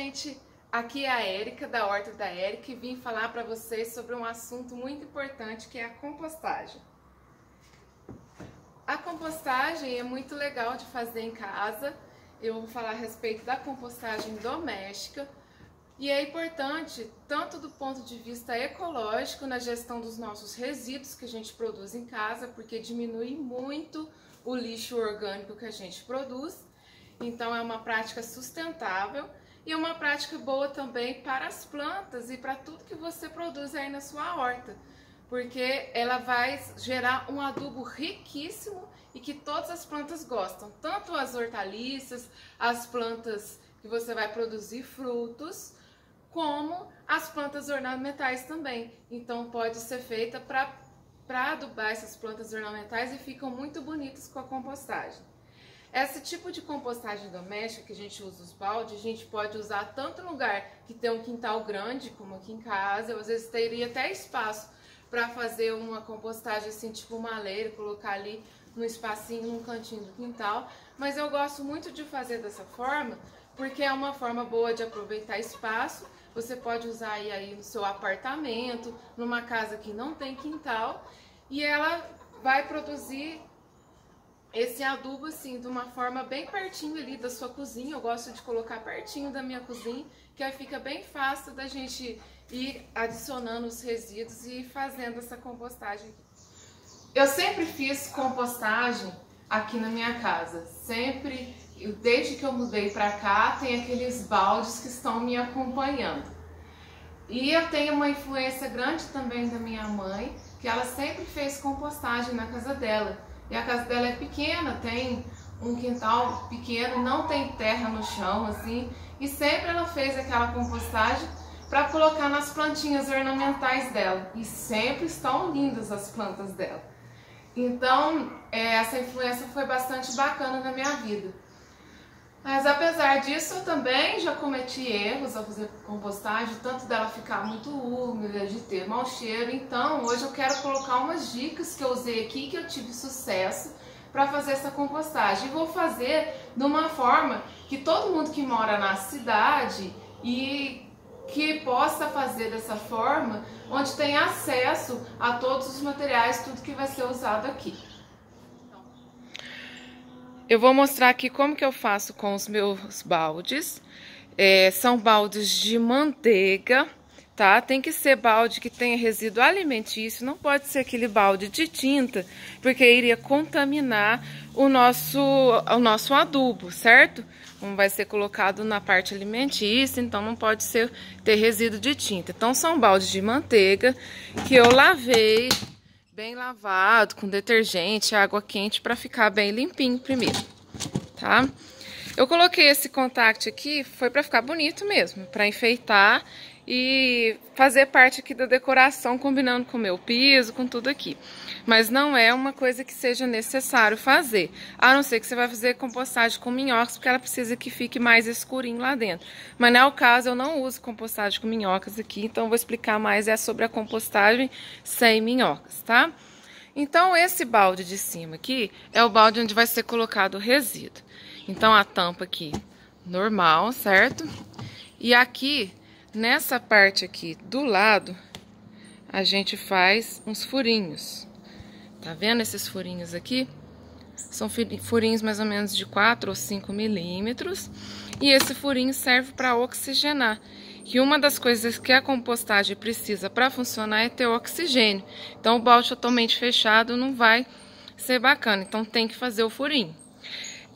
gente! Aqui é a Érica, da Horta da Érica, e vim falar para vocês sobre um assunto muito importante, que é a compostagem. A compostagem é muito legal de fazer em casa. Eu vou falar a respeito da compostagem doméstica, e é importante tanto do ponto de vista ecológico, na gestão dos nossos resíduos que a gente produz em casa, porque diminui muito o lixo orgânico que a gente produz. Então é uma prática sustentável e uma prática boa também para as plantas e para tudo que você produz aí na sua horta, porque ela vai gerar um adubo riquíssimo e que todas as plantas gostam, tanto as hortaliças, as plantas que você vai produzir frutos, como as plantas ornamentais também. Então pode ser feita para adubar essas plantas ornamentais e ficam muito bonitas com a compostagem. Esse tipo de compostagem doméstica que a gente usa os baldes, a gente pode usar tanto em lugar que tem um quintal grande, como aqui em casa. Eu às vezes teria até espaço para fazer uma compostagem assim, tipo uma leira, colocar ali num espacinho, num cantinho do quintal. Mas eu gosto muito de fazer dessa forma, porque é uma forma boa de aproveitar espaço. Você pode usar aí no seu apartamento, numa casa que não tem quintal, e ela vai produzir esse adubo assim de uma forma bem pertinho ali da sua cozinha. Eu gosto de colocar pertinho da minha cozinha, que aí fica bem fácil da gente ir adicionando os resíduos e fazendo essa compostagem. Eu sempre fiz compostagem aqui na minha casa, sempre, desde que eu mudei para cá, tem aqueles baldes que estão me acompanhando. E eu tenho uma influência grande também da minha mãe, que ela sempre fez compostagem na casa dela. E a casa dela é pequena, tem um quintal pequeno, não tem terra no chão, assim. E sempre ela fez aquela compostagem para colocar nas plantinhas ornamentais dela. E sempre estão lindas as plantas dela. Então, essa influência foi bastante bacana na minha vida. Mas apesar disso, eu também já cometi erros ao fazer compostagem, tanto dela ficar muito úmida, de ter mau cheiro. Então, hoje eu quero colocar umas dicas que eu usei aqui, que eu tive sucesso para fazer essa compostagem. E vou fazer de uma forma que todo mundo que mora na cidade e que possa fazer dessa forma, onde tem acesso a todos os materiais, tudo que vai ser usado aqui. Eu vou mostrar aqui como que eu faço com os meus baldes. São baldes de manteiga, tá? Tem que ser balde que tenha resíduo alimentício, não pode ser aquele balde de tinta, porque iria contaminar o nosso adubo, certo? Como vai ser colocado na parte alimentícia, então não pode ter resíduo de tinta. Então são baldes de manteiga que eu lavei, bem lavado, com detergente, água quente, para ficar bem limpinho primeiro, tá? Eu coloquei esse contact aqui, foi para ficar bonito mesmo, para enfeitar e fazer parte aqui da decoração, combinando com o meu piso, com tudo aqui. Mas não é uma coisa que seja necessário fazer, a não ser que você vai fazer compostagem com minhocas, porque ela precisa que fique mais escurinho lá dentro. Mas não é o caso, eu não uso compostagem com minhocas aqui, então eu vou explicar mais sobre a compostagem sem minhocas, tá? Então esse balde de cima aqui é o balde onde vai ser colocado o resíduo. Então a tampa aqui normal, certo? E aqui, nessa parte aqui do lado, a gente faz uns furinhos. Tá vendo esses furinhos aqui? São furinhos mais ou menos de 4 ou 5 milímetros. E esse furinho serve para oxigenar. Que uma das coisas que a compostagem precisa para funcionar é ter oxigênio. Então o balde totalmente fechado não vai ser bacana. Então tem que fazer o furinho.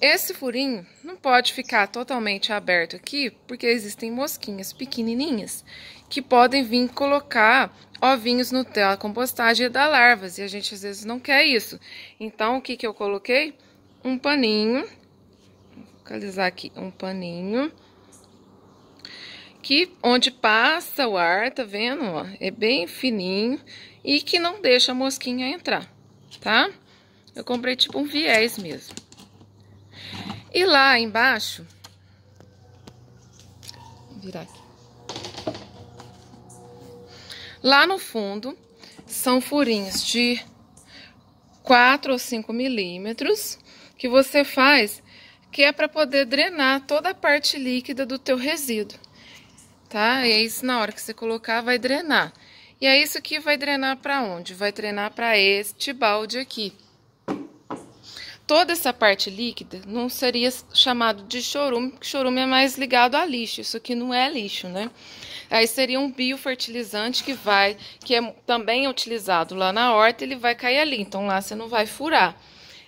Esse furinho não pode ficar totalmente aberto aqui, porque existem mosquinhas pequenininhas que podem vir colocar ovinhos no tela compostagem e dar larvas, e a gente às vezes não quer isso. Então o que eu coloquei? Um paninho, vou localizar aqui, um paninho, que onde passa o ar, tá vendo? Ó, é bem fininho e que não deixa a mosquinha entrar, tá? Eu comprei tipo um viés mesmo. E lá embaixo, vou virar aqui. Lá no fundo, são furinhos de 4 ou 5 milímetros, que você faz que é para poder drenar toda a parte líquida do teu resíduo, tá? E isso na hora que você colocar vai drenar. E aí isso aqui vai drenar para onde? Vai drenar para este balde aqui. Toda essa parte líquida não seria chamado de chorume, porque chorume é mais ligado a lixo. Isso aqui não é lixo, né? Aí seria um biofertilizante que é também utilizado lá na horta, ele vai cair ali, então lá você não vai furar.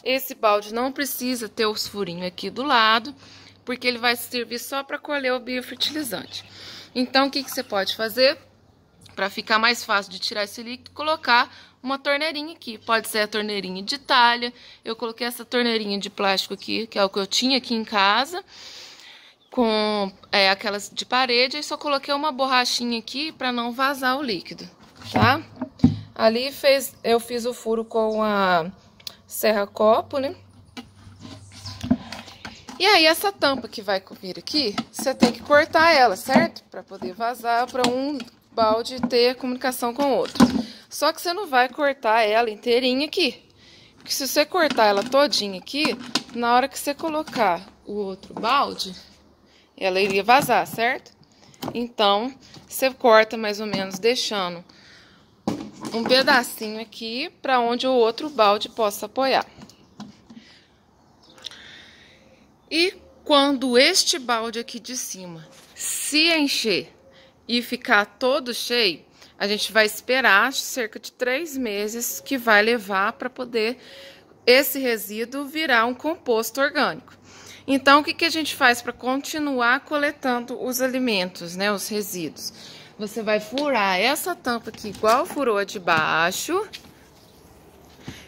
Esse balde não precisa ter os furinhos aqui do lado, porque ele vai servir só para colher o biofertilizante. Então, o que você pode fazer? Para ficar mais fácil de tirar esse líquido, colocar uma torneirinha aqui. Pode ser a torneirinha de talha. Eu coloquei essa torneirinha de plástico aqui, que é o que eu tinha aqui em casa, com aquelas de parede, e só coloquei uma borrachinha aqui para não vazar o líquido, tá? Ali eu fiz o furo com a serra-copo, né? E aí essa tampa que vai vir aqui, você tem que cortar ela, certo? Para poder vazar, para um balde ter comunicação com o outro. Só que você não vai cortar ela inteirinha aqui. Porque se você cortar ela todinha aqui, na hora que você colocar o outro balde, ela iria vazar, certo? Então, você corta mais ou menos deixando um pedacinho aqui para onde o outro balde possa apoiar. E quando este balde aqui de cima se encher e ficar todo cheio, a gente vai esperar cerca de 3 meses que vai levar para poder esse resíduo virar um composto orgânico. Então, o que a gente faz para continuar coletando os alimentos, né, os resíduos? Você vai furar essa tampa aqui igual furou a de baixo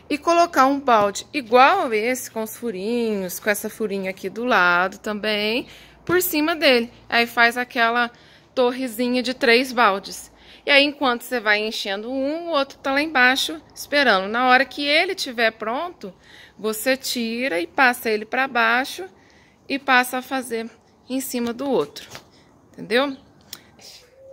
e colocar um balde igual esse, com os furinhos, com essa furinha aqui do lado também, por cima dele. Aí faz aquela torrezinha de 3 baldes. E aí, enquanto você vai enchendo um, o outro tá lá embaixo esperando. Na hora que ele estiver pronto, você tira e passa ele para baixo e passa a fazer em cima do outro. Entendeu?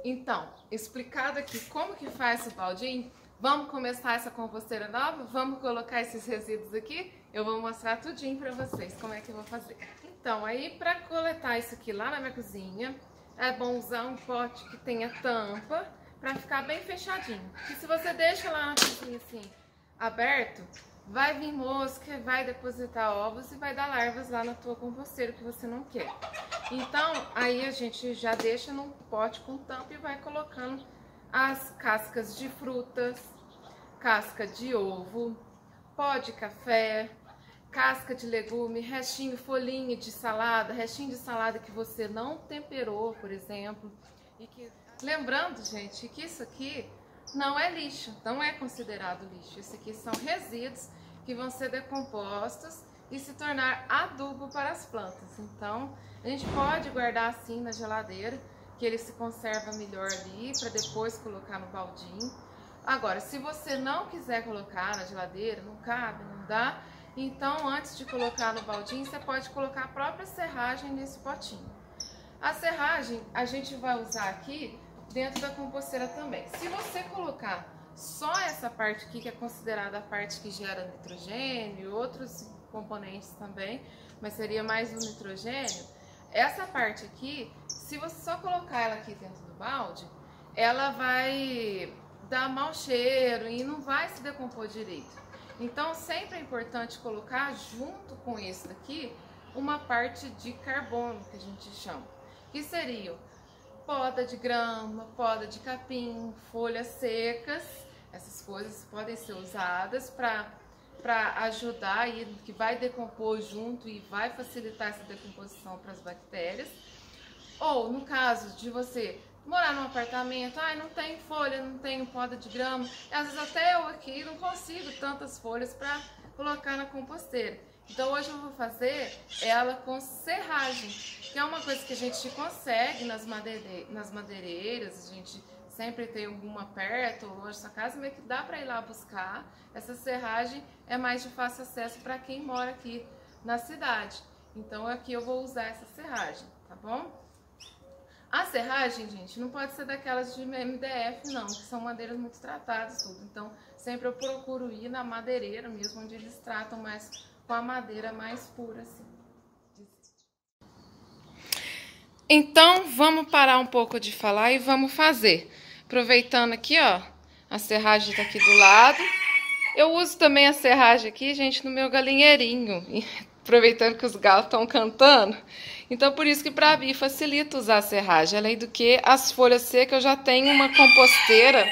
Então, explicado aqui como que faz o baldinho, vamos começar essa composteira nova? Vamos colocar esses resíduos aqui? Eu vou mostrar tudinho para vocês como é que eu vou fazer. Então, aí para coletar isso aqui lá na minha cozinha, é bom usar um pote que tenha tampa para ficar bem fechadinho. Porque se você deixa lá na cozinha assim, aberto, vai vir mosca, vai depositar ovos e vai dar larvas lá na tua composteira que você não quer. Então, aí a gente já deixa num pote com tampa e vai colocando as cascas de frutas, casca de ovo, pó de café, casca de legume, restinho, folhinha de salada, restinho de salada que você não temperou, por exemplo. E que... Lembrando, gente, que isso aqui não é lixo, não é considerado lixo. Isso aqui são resíduos que vão ser decompostos e se tornar adubo para as plantas. Então, a gente pode guardar assim na geladeira, que ele se conserva melhor ali, para depois colocar no baldinho. Agora, se você não quiser colocar na geladeira, não cabe, não dá, então antes de colocar no baldinho, você pode colocar a própria serragem nesse potinho. A serragem a gente vai usar aqui dentro da composteira também. Se você colocar só essa parte aqui, que é considerada a parte que gera nitrogênio e outros componentes também, mas seria mais o nitrogênio, essa parte aqui, se você só colocar ela aqui dentro do balde, ela vai dar mau cheiro e não vai se decompor direito. Então sempre é importante colocar junto com esse daqui uma parte de carbono, que a gente chama, que seria poda de grama, poda de capim, folhas secas. Essas coisas podem ser usadas para ajudar e que vai decompor junto e vai facilitar essa decomposição para as bactérias. Ou no caso de você morar num apartamento, não tem folha, não tem poda de grama, às vezes até eu aqui não consigo tantas folhas para colocar na composteira. Então hoje eu vou fazer ela com serragem, que é uma coisa que a gente consegue nas madeireiras, a gente sempre tem alguma perto ou longe da sua casa, mas que dá para ir lá buscar. Essa serragem é mais de fácil acesso para quem mora aqui na cidade. Então aqui eu vou usar essa serragem, tá bom? A serragem, gente, não pode ser daquelas de MDF não, que são madeiras muito tratadas, tudo. Então sempre eu procuro ir na madeireira mesmo, onde eles tratam mais com a madeira mais pura, assim. Então, vamos parar um pouco de falar e vamos fazer. Aproveitando aqui, ó, a serragem tá aqui do lado. Eu uso também a serragem aqui, gente, no meu galinheirinho. Aproveitando que os galos estão cantando. Então, por isso que para mim facilita usar a serragem. Além do que, as folhas secas, eu já tenho uma composteira,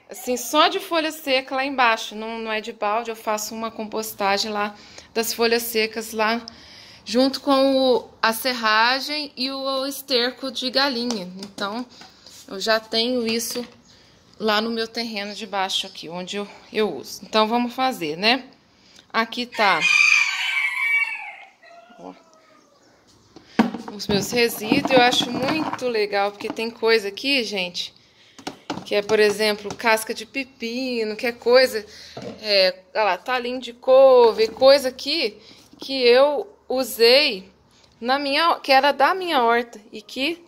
assim, só de folha seca lá embaixo. Não é de balde, eu faço uma compostagem lá das folhas secas lá, junto com a serragem e o esterco de galinha. Então, eu já tenho isso lá no meu terreno de baixo aqui, onde eu uso. Então, vamos fazer, né? Aqui tá os meus resíduos. Eu acho muito legal, porque tem coisa aqui, gente, que é, por exemplo, casca de pepino, que é coisa, olha lá, talinho de couve, coisa aqui que eu usei que era da minha horta e que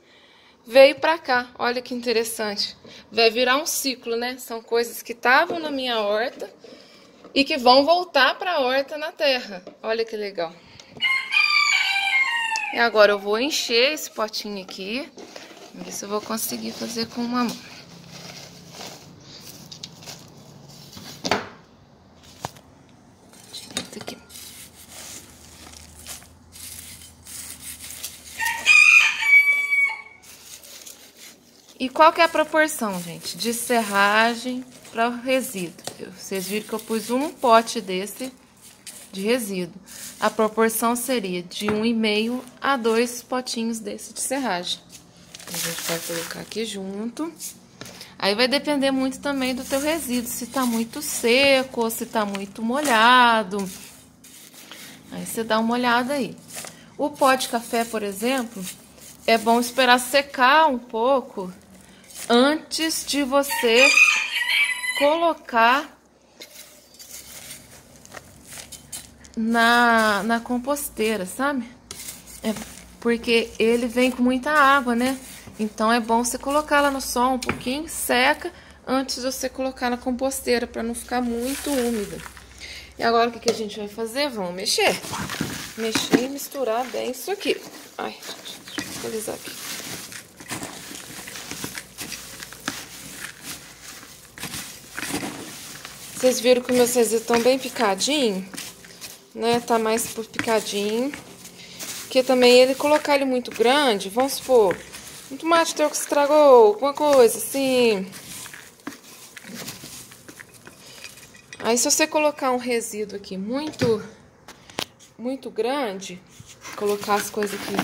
veio pra cá. Olha que interessante. Vai virar um ciclo, né? São coisas que estavam na minha horta e que vão voltar pra horta na terra. Olha que legal. E agora eu vou encher esse potinho aqui. Vamos ver se eu vou conseguir fazer com uma mão. Aqui. E qual que é a proporção, gente, de serragem para o resíduo? Vocês viram que eu pus um pote desse de resíduo. A proporção seria de 1,5 a 2 potinhos desse de serragem. A gente vai colocar aqui junto. Aí vai depender muito também do teu resíduo, se tá muito seco ou se tá muito molhado. Aí você dá uma olhada aí. O pó de café, por exemplo, é bom esperar secar um pouco antes de você colocar na composteira, sabe? Porque ele vem com muita água, né? Então é bom você colocar lá no sol um pouquinho, seca, antes de você colocar na composteira, para não ficar muito úmida. E agora o que a gente vai fazer? Vamos mexer. Mexer e misturar bem isso aqui. Ai, deixa eu equalizar aqui. Vocês viram que meus resíduos estão bem picadinhos, né? Tá mais por picadinho. Porque também ele colocar ele muito grande, vamos supor, um tomate teu que se estragou, alguma coisa assim. Aí se você colocar um resíduo aqui muito grande, colocar as coisas aqui,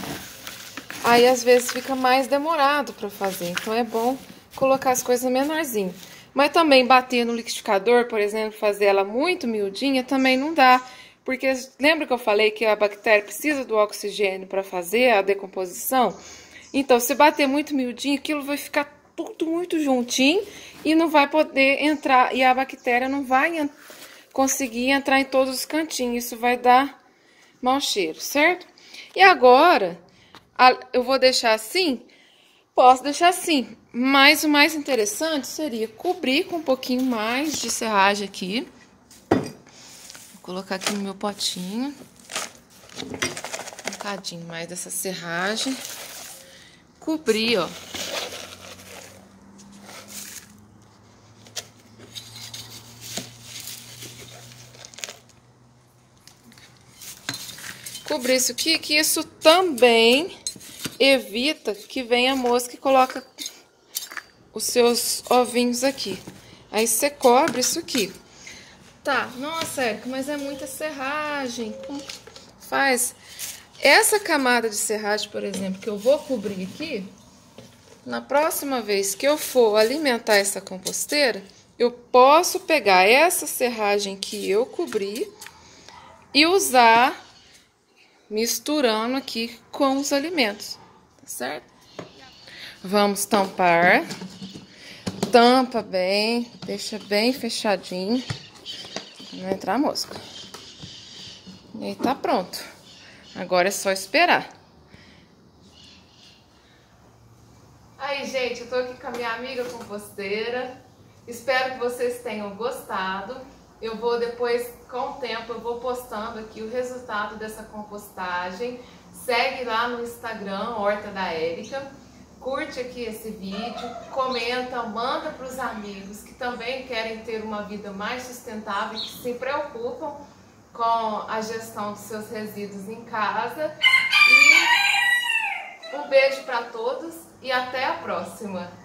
aí às vezes fica mais demorado para fazer. Então é bom colocar as coisas menorzinho. Mas também bater no liquidificador, por exemplo, fazer ela muito miudinha, também não dá. Porque lembra que eu falei que a bactéria precisa do oxigênio para fazer a decomposição? Então, se bater muito miudinho, aquilo vai ficar tudo muito juntinho e não vai poder entrar, e a bactéria não vai conseguir entrar em todos os cantinhos. Isso vai dar mau cheiro, certo? E agora, eu vou deixar assim, posso deixar assim, mas o mais interessante seria cobrir com um pouquinho mais de serragem aqui. Vou colocar aqui no meu potinho um bocadinho mais dessa serragem, cobrir, ó. Cobrir isso aqui, que isso também evita que venha a mosca e coloca os seus ovinhos aqui. Aí você cobre isso aqui. Tá, nossa, Érica, mas é muita serragem. Como faz? Essa camada de serragem, por exemplo, que eu vou cobrir aqui, na próxima vez que eu for alimentar essa composteira, eu posso pegar essa serragem que eu cobri e usar misturando aqui com os alimentos, tá certo? Vamos tampar. Tampa bem, deixa bem fechadinho. Não entrar mosca. E aí tá pronto. Agora é só esperar. Aí, gente, eu tô aqui com a minha amiga composteira. Espero que vocês tenham gostado. Eu vou depois, com o tempo, eu vou postando aqui o resultado dessa compostagem. segue lá no Instagram, Horta da Érica, curte aqui esse vídeo, comenta, manda para os amigos que também querem ter uma vida mais sustentável e que se preocupam com a gestão dos seus resíduos em casa. E um beijo para todos e até a próxima!